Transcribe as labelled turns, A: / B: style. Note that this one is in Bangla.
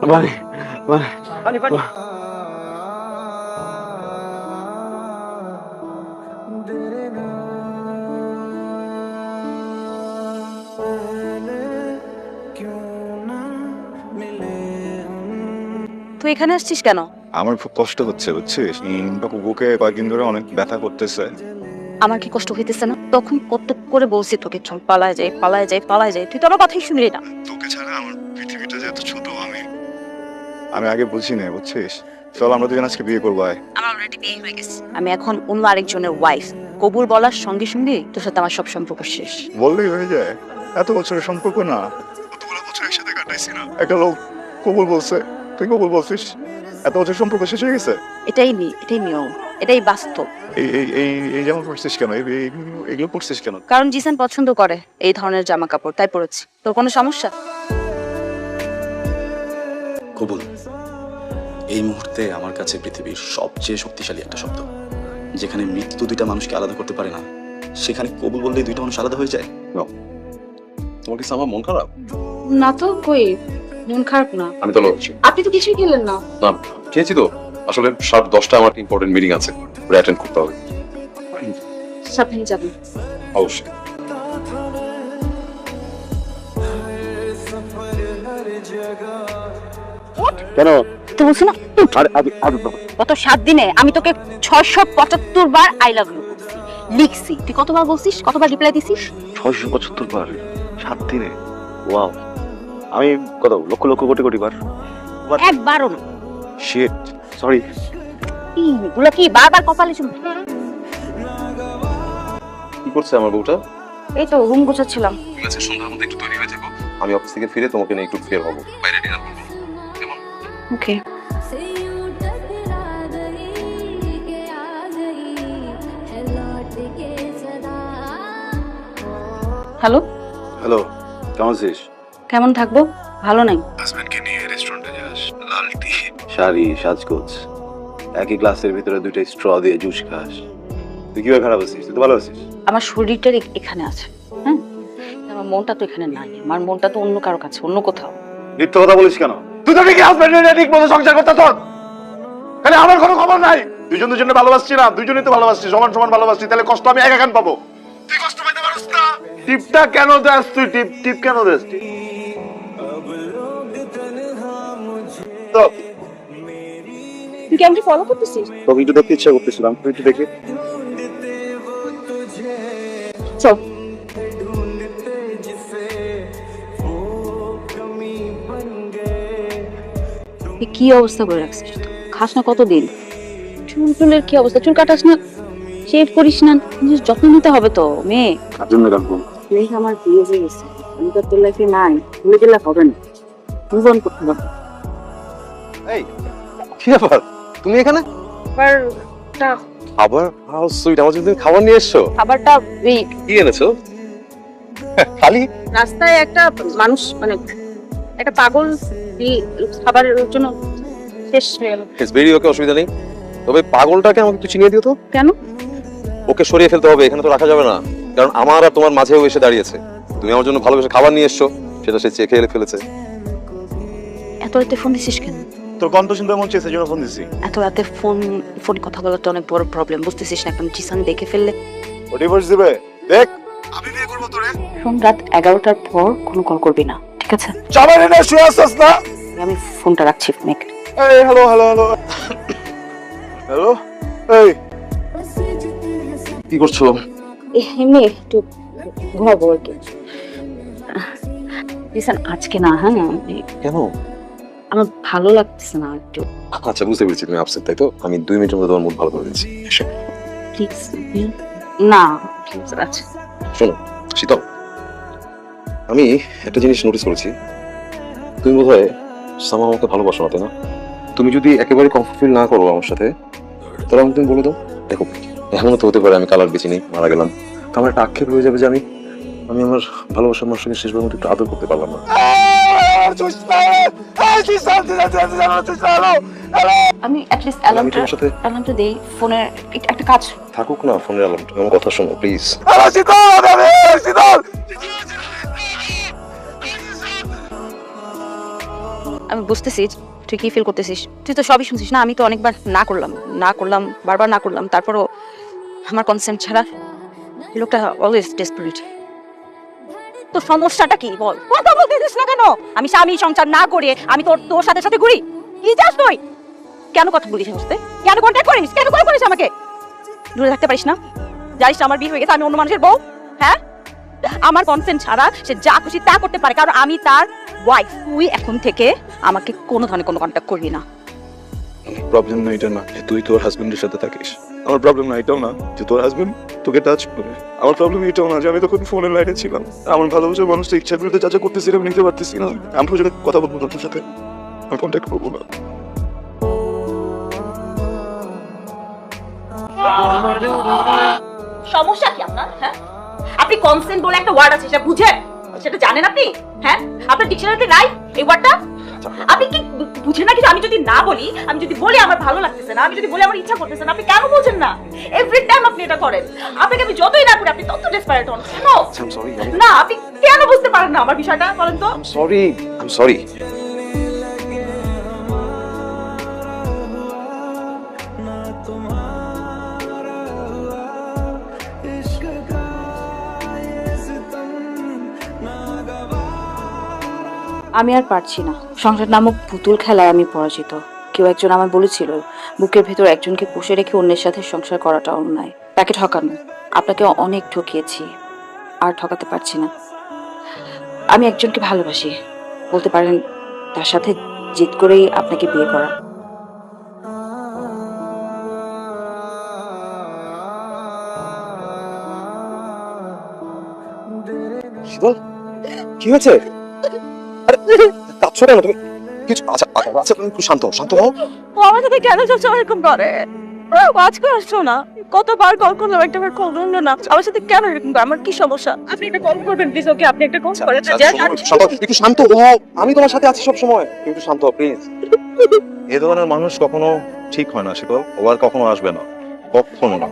A: মানে মানে
B: পানি পানি
C: তুই এখানে আসছিস কেন?
D: আমার খুব কষ্ট হচ্ছে বুঝছিস, বুকে কয়েকদিন ধরে অনেক ব্যথা করতেছে।
C: আমার কি কষ্ট হইতেছে না? তখন কত করে বলছি তোকে চল পালায় যাই পালায় যাই পালায় যাই, তুই তো আমার কথাই শুনলি না।
D: তোকে ছাড়া আমার পৃথিবীটা যে এত ছোট আমি আগে বুঝি না বুঝছিস। চল আমরা দুজন আজকে বিয়ে করবো।
C: আমার অলরেডি বিয়ে হয়ে গেছে, আমি এখন অন্য আরেকজনের ওয়াইফ। কবুল বলার সঙ্গে সঙ্গে তোর সাথে আমার সব সম্পর্ক শেষ।
D: বললেই হয়ে যায়? এত বছরের সম্পর্ক না, কতগুলো বছর একসাথে কাটাইছি না। একটা লোক কবুল বলছে, তুই কবুল বলছিস, এত বছর সম্পর্ক শেষ হয়ে গেছে।
C: এটাই নিয়ম, এটাই বাস্তব।
D: এই এই এই এই জামা পড়ছিস কেন? এগুলো পড়ছিস কেন?
C: কারণ জিসান পছন্দ করে এই ধরনের জামা কাপড়, তাই পরেছি। তোর কোনো সমস্যা?
E: কবুল এই মুহূর্তে আমার কাছে পৃথিবীর সবচেয়ে শক্তিশালী একটা শব্দ। যেখানে মৃত্যু দুইটা মানুষকে আলাদা করতে পারে না, সেখানে কবুল বললেই দুইটা মানুষ আলাদা হয়ে যায়। তোমার কি আমার মন খারাপ?
F: না তো, কই মন খারাপ না।
G: আমি তো লড়ছি
F: আপনি তো কিছুই খেলেন না।
G: না, খেয়েছি তো। আসলে 10:30 আমার ইম্পর্টেন্ট মিটিং আছে, ওটা অ্যাটেন্ড করতে হবে।
F: সাবধানে যাবেন।
G: অবশ্যই।
A: কেন?
C: তো বলছো না গত 7 দিনে আমি তোকে 675 বার আই লাভ ইউ লিখছি, তুই কতবার বলছিস, কতবার রিপ্লাই দিছিস?
A: 675 বার 7 দিনে? ওয়াও, আমি কত লক্ষ লক্ষ কোটি কোটি বার।
C: একবারও না।
A: Shit, sorry.
C: এগুলো কি বারবার কপালে শুন।
G: কি করছে আমার বউটা?
C: এই তো রুম গোছাচ্ছিলাম।
G: ঠিক আছে, সন্ধ্যার মধ্যে একটু তৈরি হয়ে যাবো। আমি অফিস থেকে ফিরে তোমাকে নিয়ে একটু বের হবো, বাইরে ডিনার করবো। কেমন?
C: ওকে। হ্যালো
A: হ্যালো, কেমন আছিস?
C: কেমন থাকবো, ভালো নাই।
D: হাজবেন্ডকে নিয়ে রেস্টুরেন্টে যাস, লাল টি,
A: শাড়ি সাজগোজ, একই গ্লাসের ভিতরে দুইটা স্ট্র দিয়ে জুস খাস। তুই কিভাবে খারাপ আছিস? তুই তো ভালো আছিস।
C: আমার শরীরটা এখানে আছে, হ্যাঁ, আমার মনটা তো এখানে নাই। আমার মনটা তো অন্য কারো কাছে, অন্য কোথাও।
A: মিথ্যা কথা বলিস কেন? তুই তো ঠিকই হাজবেন্ড নিয়ে ঠিক মতো সংসার করতে তোর, তাহলে আমার কোনো খবর নাই। দুজন দুজনে ভালোবাসছি না, দুজনেই তো ভালোবাসছি, সমান সমান ভালোবাসছি, তাহলে কষ্ট আমি একা কেন পাবো? তুই কষ্ট পাইতে পারিস না। টিপটা কেন দেস তুই? টিপ টিপ কেন দেস? তো
F: তুই কি আমাকে ফলো করতেছিস?
A: তোকে একটু দেখতে ইচ্ছা করতেছিলাম, তুই একটু দেখে।
F: চল।
C: কি অবস্থা করে রাখছিস? খাস না কতদিন? চুলের কি অবস্থা? চুল কাটাস না, শেভ করিস না, নিজের যত্ন নিতে হবে তো মেয়ে।
A: কার জন্য রাখবো?
C: দেখে আমার বিয়ে হয়ে গেছে, আমি তো তোর লাইফে নাই, ভুলে গেলে হবে না, মুভ অন করতে হবে।
G: এই কি ব্যাপার, তুমি এখানে? খাবার? হাউ সুইট, আমার জন্য তুমি খাবার নিয়ে এসছো।
C: খাবারটা
G: কি এনেছো? খালি?
C: রাস্তায় একটা মানুষ, মানে একটা পাগল খাবারের জন্য শেষ হয়ে গেল।
G: ইটস ভেরি ওকে, অসুবিধা নেই। তবে পাগলটাকে আমাকে একটু চিনিয়ে দিও তো।
C: কেন?
G: ওকে সরিয়ে ফেলতে হবে, এখানে তো রাখা যাবে না। কারণ আমার আর তোমার মাঝেও এসে দাঁড়িয়েছে। তুমি আমার জন্য ভালোবেসে খাবার নিয়ে এসছো, সেটা সে চেখে ফেলেছে।
C: এত রাতে ফোন দিছিস কেন?
A: তোর কণ্ঠ শুনতে মন চেয়েছে, জন্য ফোন দিছি।
C: এত রাতে ফোনে কথা বলাটা অনেক বড় প্রবলেম, বুঝতেছিস না? এখন জিসান দেখে ফেললে।
A: ও ডিভোর্স দিবে, দেখ। আমি বিয়ে করবো তোরে।
C: শোন, রাত 11টার পর কোনো কল করবি না, ঠিক আছে?
A: চাবার এনে শুয়ে আসছিস না?
C: আমি ফোনটা রাখছি, মেক।
A: এই হ্যালো হ্যালো হ্যালো হ্যালো, এই
G: কি করছো?
C: এমনি একটু ঘুমাবো আর কি। জিসান আজকে না, হ্যাঁ
G: কেন?
C: আমার ভালো লাগতেছে না একটু।
G: আচ্ছা, বুঝতে পেরেছি তুমি আপসেট, তাই তো? আমি 2 মিনিটের মধ্যে তোমার মুড ভালো করে দিচ্ছি।
C: প্লিজ না, প্লিজ। আচ্ছা
G: শোনো শীতল, আমি একটা জিনিস নোটিস করেছি। তুমি বোধহয় সামা আমাকে ভালোবাসো না, তাই না? তুমি যদি একেবারে কমফোর্ট ফিল না করো আমার সাথে, তাহলে আমাকে তুমি বলে দাও। দেখো, এমনও তো হতে পারে আমি কালার বেশি নেই, মারা গেলাম, তো আমার একটা আক্ষেপ হয়ে যাবে যে আমি আমার ভালোবাসার মানুষকে শেষবার মতো একটু আদর করতে পারলাম না।
C: আমি অ্যাটলিস্ট
G: আমি তোমার সাথে
C: অ্যালার্মটা দেই ফোনের। একটা কাজ
G: থাকুক না ফোনের অ্যালার্মটা, আমার কথা শোনো প্লিজ।
C: আমি বুঝতেছি তুই কি ফিল করতেছিস, তুই তো সবই শুনছিস না। আমি তো অনেকবার না করলাম বারবার না করলাম, তারপরও আমার কনসেন্ট ছাড়া এই লোকটা অলওয়েজ ডেসপারেট। তো সমস্যাটা কি বল, কথা বলতেছিস না কেন? আমি স্বামী সংসার না করে আমি তোর সাথে সাথে ঘুরি, কি চাস তুই? কেন কথা বলিস আমার সাথে? কেন কন্ট্যাক্ট করিস? কেন কল করিস আমাকে? দূরে থাকতে পারিস না? জানিস না আমার বিয়ে হয়ে গেছে, আমি অন্য মানুষের বউ? হ্যাঁ, আমার কনসেন্ট ছাড়া সে যা খুশি তা করতে পারে, কারণ আমি তার ওয়াইফ। তুই এখন থেকে আমাকে কোনো ধরনের কোনো কন্ট্যাক্ট করবি না।
D: প্রবলেম না এটা না যে তুই তোর হাজবেন্ডের সাথে থাকিস, আমার প্রবলেম না এটাও না যে তোর হাজবেন্ড তোকে টাচ করে, আমার প্রবলেম এটাও না যে আমি তখন ফোনের লাইনে ছিলাম, আমার ভালোবাসার মানুষটা ইচ্ছার বিরুদ্ধে যা যা করতেছিলাম নিতে পারতেছি না। আমি প্রয়োজনে কথা বলবো না তোর সাথে, আমি কন্ট্যাক্ট করবো না।
C: সমস্যা কি আপনার? হ্যাঁ, আপনি কনসেন্ট বলে একটা ওয়ার্ড আছে, সেটা বুঝেন? সেটা জানেন আপনি? হ্যাঁ, আপনার ডিকশনারিতে নাই এই ওয়ার্ডটা? আপনি কি বুঝেন না? কিছু আমি যদি না বলি, আমি যদি বলি আমার ভালো লাগতেছে না, আমি যদি বলি আমার ইচ্ছা করতেছে না, আপনি কেন বোঝেন না? এভরি টাইম আপনি এটা করেন। আপনাকে আমি যতই না করি আপনি তত ডেসপারেট হন। কেন?
G: I'm sorry.
C: না, আপনি কেন বুঝতে পারেন না আমার বিষয়টা, বলেন তো?
G: I'm sorry. I'm sorry.
C: আমি আর পারছি না। সংসার নামক পুতুল খেলায় আমি পরাজিত। কেউ একজন আমার বলেছিল, বুকের ভেতর একজনকে পুষে রেখে অন্যের সাথে সংসার করাটা অন্যায়। তাকে ঠকানো। আপনাকে অনেক ঠকিয়েছি, আর ঠকাতে পারছি না। আমি একজনকে ভালোবাসি, বলতে পারেন তার সাথে জিদ করেই আপনাকে বিয়ে করা।
G: শীতল, কি হয়েছে? আরে কাঁদছো কেন তুমি? কিছু আচ্ছা আচ্ছা আচ্ছা, তুমি একটু শান্ত হও।
C: ও আমার সাথে কেন সবসময় এরকম করে? আজকে আসছো না, কতবার কল করলাম, একটা বার কল করলো না। আমার সাথে কেন এরকম করে? আমার কি সমস্যা? আপনি একটা কল করবেন প্লিজ ওকে, আপনি একটা কল করেন।
G: একটু শান্ত হও, আমি তোমার সাথে আছি সব সময়, একটু শান্ত হও প্লিজ।
D: এ ধরনের মানুষ কখনো ঠিক হয় না শীতল, ও আর কখনো আসবে না, কখনো না।